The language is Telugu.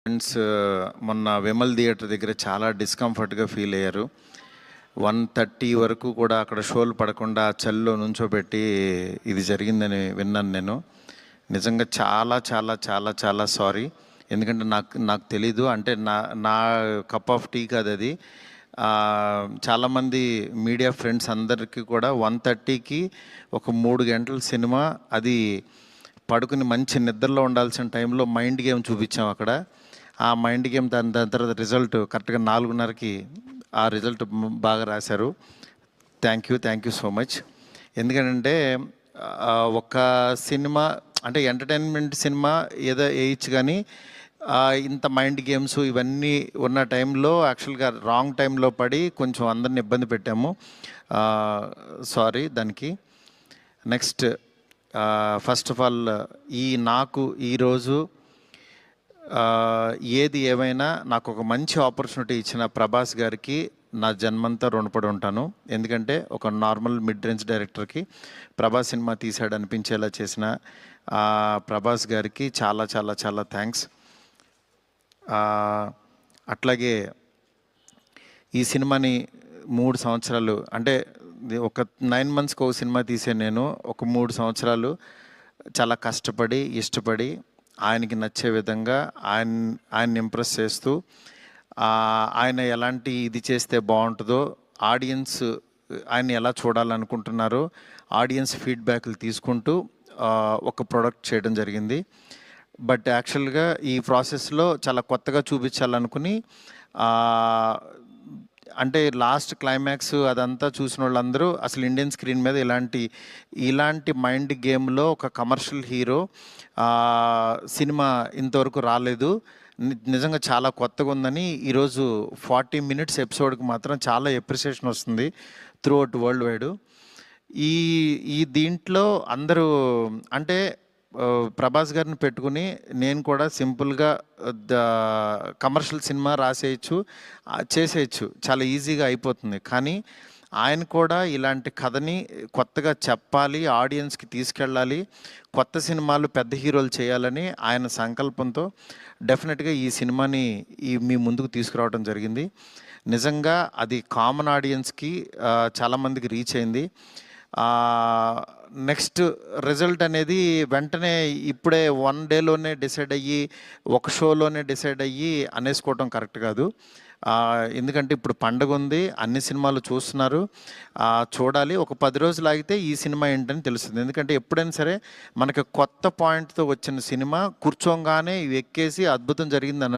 ఫ్రెండ్స్ మొన్న విమల్ థియేటర్ దగ్గర చాలా డిస్కంఫర్ట్గా ఫీల్ అయ్యారు. 1:30 వరకు కూడా అక్కడ షోలు పడకుండా చలిలో నుంచోబెట్టి ఇది జరిగిందని విన్నాను నేను. నిజంగా చాలా చాలా చాలా చాలా సారీ. ఎందుకంటే నాకు తెలీదు, అంటే నా కప్ ఆఫ్ టీ కాదు అది. చాలామంది మీడియా ఫ్రెండ్స్ అందరికీ కూడా 1:30కి ఒక 3 గంటల సినిమా, అది పడుకుని మంచి నిద్రలో ఉండాల్సిన టైంలో మైండ్ గేమ్ చూపించాం అక్కడ. ఆ మైండ్ గేమ్ దాని తర్వాత రిజల్ట్ కరెక్ట్గా 4:30కి ఆ రిజల్ట్ బాగా రాశారు. Thank you so much. ఎందుకంటే ఒక సినిమా అంటే ఎంటర్టైన్మెంట్ సినిమా ఏదో వేయచ్చు, కానీ ఇంత మైండ్ గేమ్స్ ఇవన్నీ ఉన్న టైంలో యాక్చువల్గా రాంగ్ టైంలో పడి కొంచెం అందరిని ఇబ్బంది పెట్టాము. సారీ దానికి. నెక్స్ట్, ఫస్ట్ ఆఫ్ ఆల్ నాకు ఈరోజు ఏది ఏమైనా నాకు ఒక మంచి ఆపర్చునిటీ ఇచ్చిన ప్రభాస్ గారికి నా జన్మంతా రుణపడి ఉంటాను. ఎందుకంటే ఒక నార్మల్ మిడ్ రేంజ్ డైరెక్టర్కి ప్రభాస్ సినిమా తీశాడు అనిపించేలా చేసిన ప్రభాస్ గారికి చాలా చాలా చాలా థ్యాంక్స్. అట్లాగే ఈ సినిమాని 3 సంవత్సరాలు, అంటే ఒక 9 మంత్స్కి ఒక సినిమా తీసే నేను ఒక 3 సంవత్సరాలు చాలా కష్టపడి ఇష్టపడి ఆయనకి నచ్చే విధంగా ఆయన్ని ఇంప్రెస్ చేస్తూ, ఆయన ఎలాంటి ఇది చేస్తే బాగుంటుందో, ఆడియన్స్ ఆయన్ని ఎలా చూడాలనుకుంటున్నారో ఆడియన్స్ ఫీడ్బ్యాక్లు తీసుకుంటూ ఒక ప్రోడక్ట్ చేయడం జరిగింది. బట్ యాక్చువల్గా ఈ ప్రాసెస్లో చాలా కొత్తగా చూపించాలనుకుని, అంటే లాస్ట్ క్లైమాక్స్ అదంతా చూసిన వాళ్ళందరూ అసలు ఇండియన్ స్క్రీన్ మీద ఇలాంటి మైండ్ గేమ్లో ఒక కమర్షియల్ హీరో సినిమా ఇంతవరకు రాలేదు, నిజంగా చాలా కొత్తగా ఉందని ఈరోజు 40 మినిట్స్ ఎపిసోడ్కి మాత్రం చాలా ఎప్రిసియేషన్ వస్తుంది త్రూ అవుట్ వరల్డ్ వైడ్. ఈ దీంట్లో అందరూ అంటే ప్రభాస్ గారిని పెట్టుకుని నేను కూడా సింపుల్గా కమర్షియల్ సినిమా రాసేయచ్చు, చేసేయచ్చు, చాలా ఈజీగా అయిపోతుంది. కానీ ఆయన కూడా ఇలాంటి కథని కొత్తగా చెప్పాలి, ఆడియన్స్కి తీసుకెళ్ళాలి, కొత్త సినిమాలు పెద్ద హీరోలు చేయాలని ఆయన సంకల్పంతో డెఫినెట్గా ఈ సినిమాని మీ ముందుకు తీసుకురావడం జరిగింది. నిజంగా అది కామన్ ఆడియన్స్కి చాలామందికి రీచ్ అయింది. నెక్స్ట్ రిజల్ట్ అనేది వెంటనే ఇప్పుడే 1 డేలోనే డిసైడ్ అయ్యి ఒక షోలోనే డిసైడ్ అయ్యి అనేసుకోవటం కరెక్ట్ కాదు. ఎందుకంటే ఇప్పుడు పండగ ఉంది, అన్ని సినిమాలు చూస్తున్నారు, చూడాలి. ఒక 10 రోజులు ఆగితే ఈ సినిమా ఏంటని తెలుస్తుంది. ఎందుకంటే ఎప్పుడైనా సరే మనకి కొత్త పాయింట్తో వచ్చిన సినిమా కూర్చోగానే ఎక్కేసి అద్భుతం జరిగిందని